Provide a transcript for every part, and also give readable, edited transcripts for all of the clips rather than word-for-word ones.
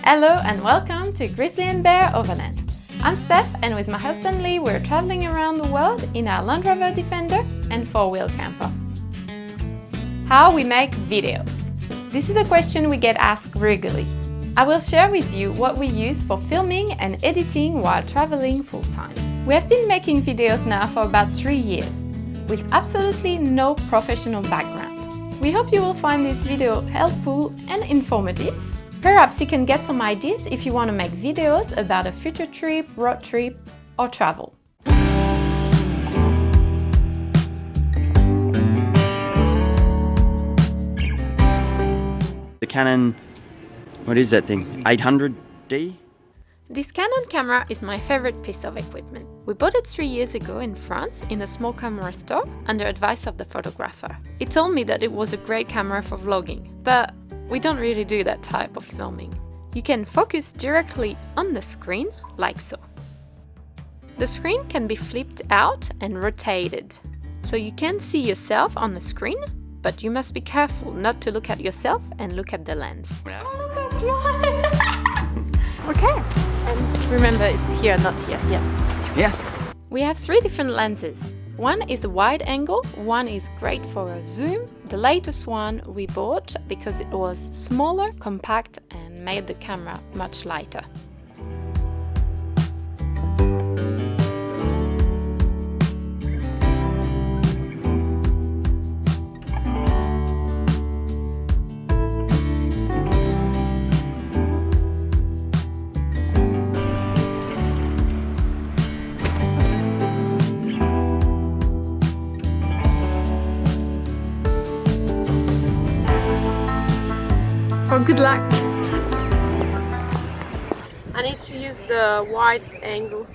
Hello and welcome to GrizzlyNbear Overland. I'm Steph and with my husband Lee we're traveling around the world in our Land Rover Defender and 4-wheel camper. How we make videos. This is a question we get asked regularly. I will share with you what we use for filming and editing while traveling full-time. We have been making videos now for about 3 years, with absolutely no professional background. We hope you will find this video helpful and informative. Perhaps you can get some ideas if you want to make videos about a future trip, road trip, or travel. The Canon, what is that thing? 800D? This Canon camera is my favorite piece of equipment. We bought it 3 years ago in France in a small camera store under advice of the photographer. He told me that it was a great camera for vlogging, but we don't really do that type of filming. You can focus directly on the screen, like so. The screen can be flipped out and rotated, so you can see yourself on the screen, but you must be careful not to look at yourself and look at the lens. Oh, look how small! Okay. And remember, it's here, not here. Yeah. We have 3 different lenses. One is the wide angle, one is great for a zoom. The latest one we bought because it was smaller, compact, and made the camera much lighter. Good luck! I need to use the wide angle.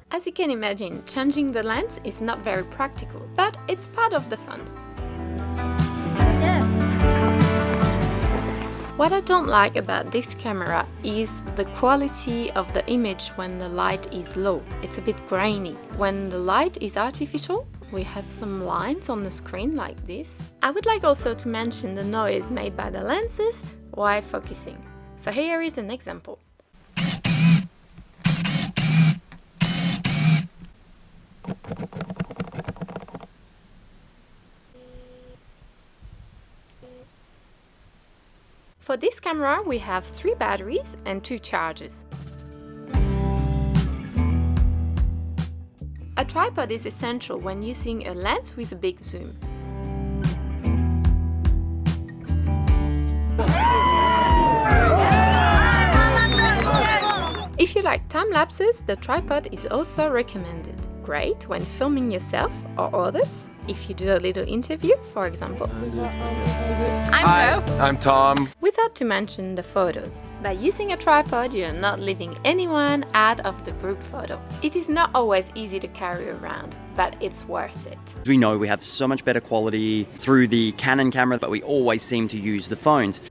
As you can imagine, changing the lens is not very practical, but it's part of the fun. Yeah. What I don't like about this camera is the quality of the image when the light is low. It's a bit grainy. When the light is artificial, we have some lines on the screen like this. I would like also to mention the noise made by the lenses while focusing. So here is an example. For this camera we have 3 batteries and 2 chargers. A tripod is essential when using a lens with a big zoom. If you like time lapses, the tripod is also recommended. Great when filming yourself or others, if you do a little interview, for example. I'm Joe. I'm Tom. Without to mention the photos. By using a tripod, you're not leaving anyone out of the group photo. It is not always easy to carry around, but it's worth it. We know we have so much better quality through the Canon camera, but we always seem to use the phones.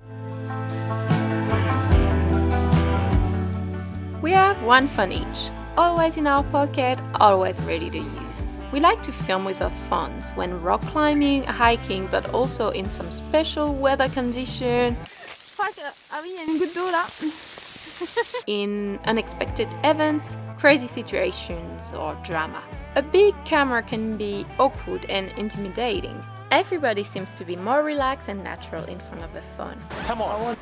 We have 1 phone each, always in our pocket, always ready to use. We like to film with our phones when rock climbing, hiking, but also in some special weather condition. In unexpected events, crazy situations, or drama. A big camera can be awkward and intimidating. Everybody seems to be more relaxed and natural in front of a phone. Come on.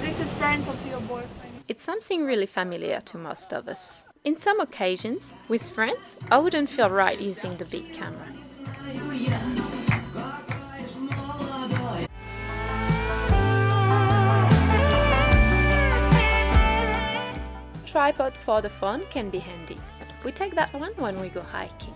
This is parents of your boyfriend. It's something really familiar to most of us. In some occasions, with friends, I wouldn't feel right using the big camera. Tripod for the phone can be handy. We take that one when we go hiking.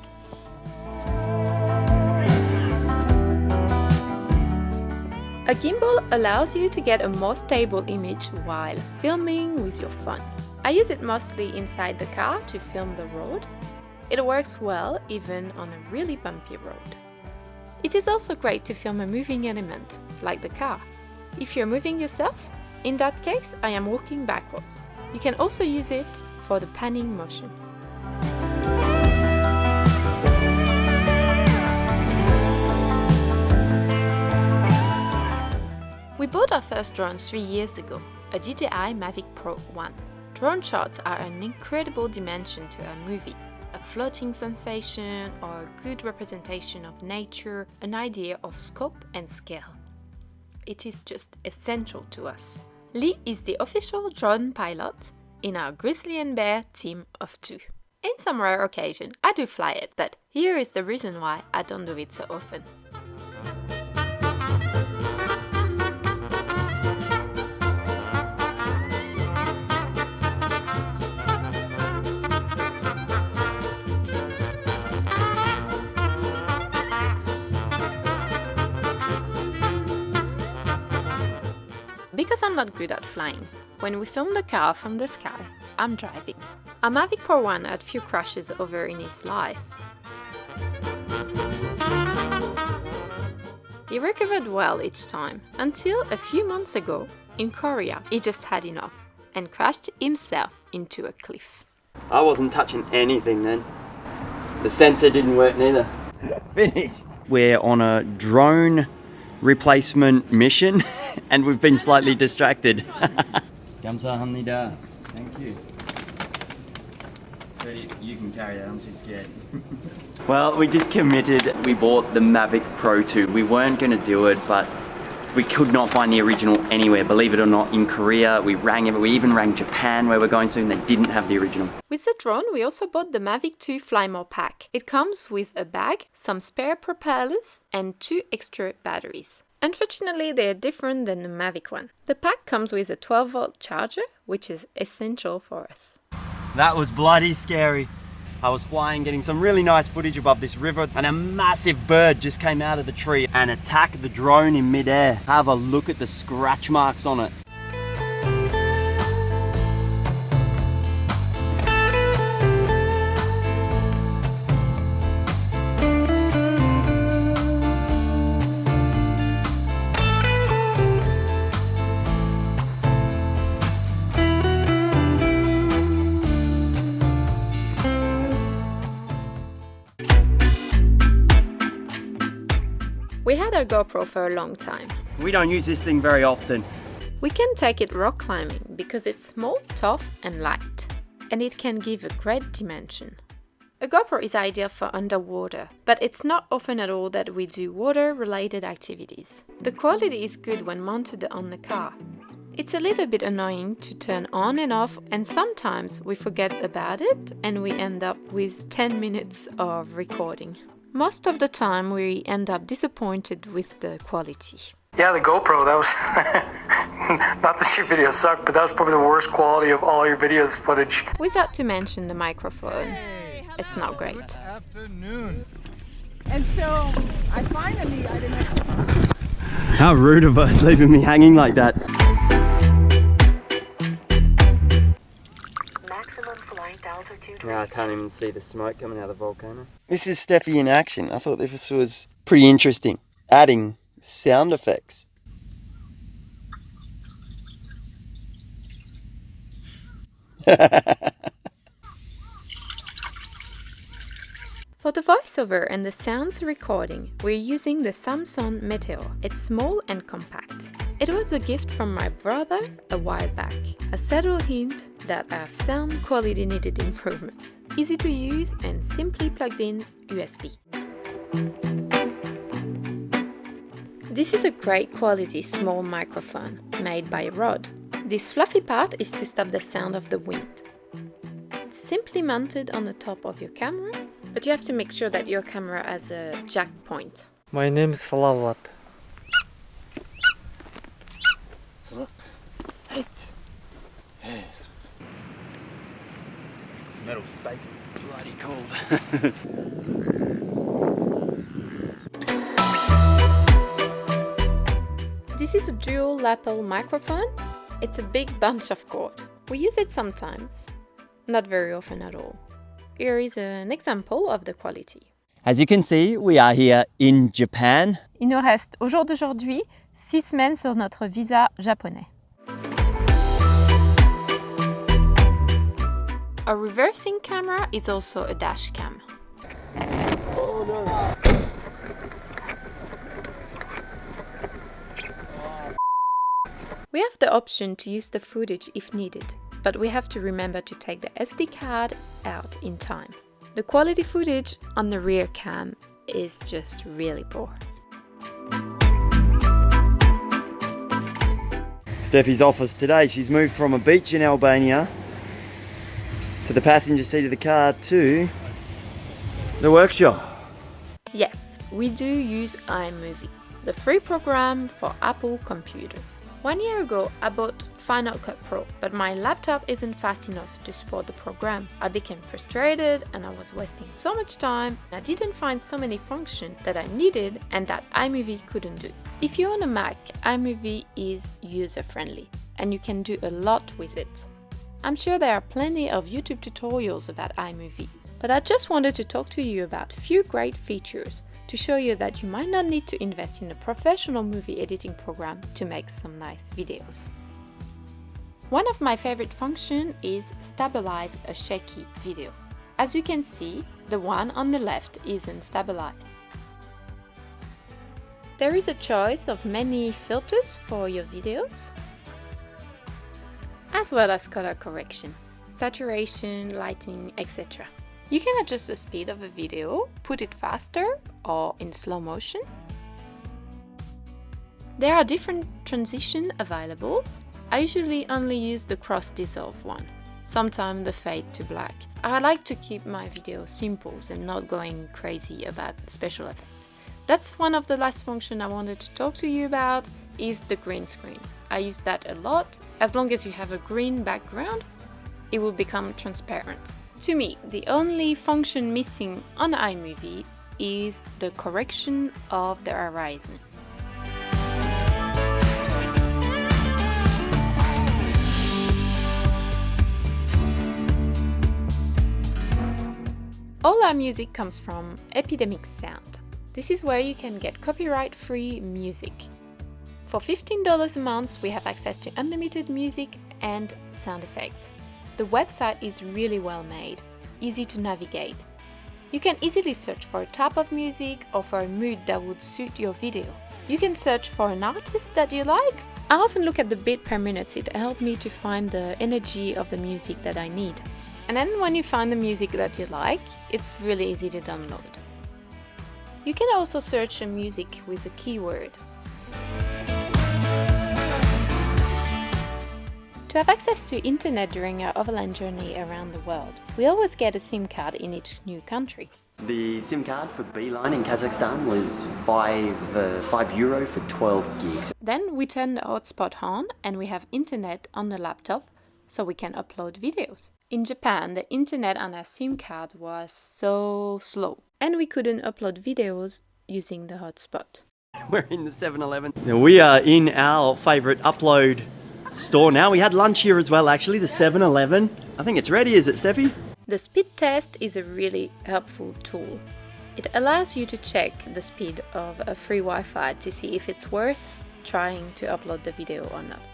A gimbal allows you to get a more stable image while filming with your phone. I use it mostly inside the car to film the road. It works well even on a really bumpy road. It is also great to film a moving element, like the car. If you're moving yourself, in that case I am walking backwards. You can also use it for the panning motion. We bought our first drone 3 years ago. a DJI Mavic Pro 1. Drone shots are an incredible dimension to a movie. A floating sensation or a good representation of nature, an idea of scope and scale. It is just essential to us. Lee is the official drone pilot in our GrizzlyNbear team of 2. In some rare occasion, I do fly it, but here is the reason why I don't do it so often. Because I'm not good at flying, when we film the car from the sky, I'm driving. Our Mavic Pro 1 had few crashes over in his life. He recovered well each time, until a few months ago, in Korea, he just had enough and crashed himself into a cliff. I wasn't touching anything then. The sensor didn't work neither. Finish. We're on a drone replacement mission and we've been slightly distracted. Kamsahamnida. Thank you. So you can carry that, I'm too scared. Well, we just committed. We bought the Mavic Pro 2. We weren't going to do it, but we could not find the original anywhere. Believe it or not, in Korea, we even rang Japan where we're going soon. They didn't have the original. With the drone, we also bought the Mavic 2 Fly More pack. It comes with a bag, some spare propellers, and 2 extra batteries. Unfortunately, they are different than the Mavic one. The pack comes with a 12-volt charger, which is essential for us. That was bloody scary. I was flying, getting some really nice footage above this river, and a massive bird just came out of the tree and attacked the drone in midair. Have a look at the scratch marks on it. We had our GoPro for a long time. We don't use this thing very often. We can take it rock climbing because it's small, tough and light. And it can give a great dimension. A GoPro is ideal for underwater, but it's not often at all that we do water-related activities. The quality is good when mounted on the car. It's a little bit annoying to turn on and off, and sometimes we forget about it and we end up with 10 minutes of recording. Most of the time we end up disappointed with the quality. Yeah, the GoPro, that was, not that your videos suck, but that was probably the worst quality of all your videos footage. Without to mention the microphone, it's not great. Afternoon. And so I didn't know. How rude of her leaving me hanging like that. Now I can't even see the smoke coming out of the volcano. This is Steffi in action. I thought this was pretty interesting. Adding sound effects. For the voiceover and the sounds recording, we're using the Samsung Meteor. It's small and compact. It was a gift from my brother a while back. A subtle hint that our sound quality needed improvement. Easy to use and simply plugged in USB. This is a great quality small microphone made by Rode. This fluffy part is to stop the sound of the wind. It's simply mounted on the top of your camera, but you have to make sure that your camera has a jack point. My name is Salavat. This metal stake is bloody cold. This is a dual lapel microphone. It's a big bunch of cord. We use it sometimes, not very often at all. Here is an example of the quality. As you can see, we are here in Japan. Il nous reste au jour d'aujourd'hui 6 semaines sur notre visa japonais. A reversing camera is also a dash cam. Oh no! We have the option to use the footage if needed, but we have to remember to take the SD card out in time. The quality footage on the rear cam is just really poor. Steffi's office today. She's moved from a beach in Albania to the passenger seat of the car to the workshop. Yes, we do use iMovie, the free program for Apple computers. 1 year ago, I bought Final Cut Pro, but my laptop isn't fast enough to support the program. I became frustrated and I was wasting so much time. I didn't find so many functions that I needed and that iMovie couldn't do. If you own a Mac, iMovie is user-friendly and you can do a lot with it. I'm sure there are plenty of YouTube tutorials about iMovie, but I just wanted to talk to you about a few great features to show you that you might not need to invest in a professional movie editing program to make some nice videos. One of my favorite functions is stabilize a shaky video. As you can see, the one on the left isn't stabilized. There is a choice of many filters for your videos, as well as color correction, saturation, lighting, etc. You can adjust the speed of a video, put it faster or in slow motion. There are different transitions available. I usually only use the cross dissolve one, sometimes the fade to black. I like to keep my videos simple and not going crazy about special effects. That's one of the last functions I wanted to talk to you about is the green screen. I use that a lot. As long as you have a green background, it will become transparent. To me, the only function missing on iMovie is the correction of the horizon. All our music comes from Epidemic Sound. This is where you can get copyright-free music. For $15 a month, we have access to unlimited music and sound effects. The website is really well made, easy to navigate. You can easily search for a type of music or for a mood that would suit your video. You can search for an artist that you like. I often look at the beat per minute. It helps me to find the energy of the music that I need. And then when you find the music that you like, it's really easy to download. You can also search a music with a keyword. To have access to internet during our overland journey around the world, we always get a SIM card in each new country. The SIM card for Beeline in Kazakhstan was €5 for 12 gigs. Then we turn the hotspot on and we have internet on the laptop so we can upload videos. In Japan, the internet on our SIM card was so slow and we couldn't upload videos using the hotspot. We're in the 7-Eleven. We are in our favourite upload store now. We had lunch here as well, actually, the 7-Eleven. I think it's ready, is it, Steffi? The speed test is a really helpful tool. It allows you to check the speed of a free Wi-Fi to see if it's worth trying to upload the video or not.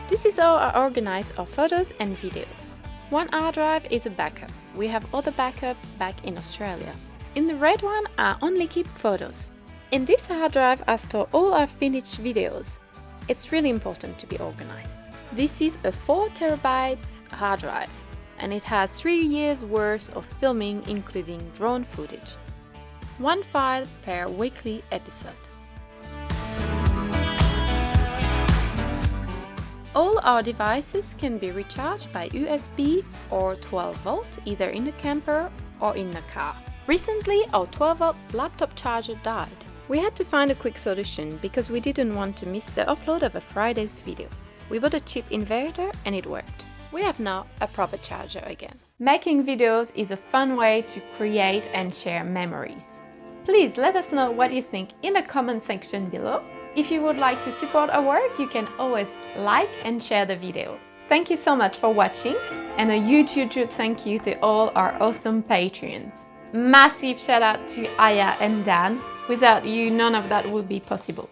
This is how I organize our photos and videos. One hard drive is a backup. We have other backup back in Australia. In the red one, I only keep photos. In this hard drive, I store all our finished videos. It's really important to be organized. This is a 4 terabytes hard drive, and it has 3 years worth of filming, including drone footage. 1 file per weekly episode. All our devices can be recharged by USB or 12 volt, either in the camper or in the car. Recently, our 12 volt laptop charger died. We had to find a quick solution because we didn't want to miss the upload of a Friday's video. We bought a cheap inverter and it worked. We have now a proper charger again. Making videos is a fun way to create and share memories. Please let us know what you think in the comment section below. If you would like to support our work, you can always like and share the video. Thank you so much for watching, and a huge thank you to all our awesome Patreons. Massive shout out to Aya and Dan. Without you, none of that would be possible.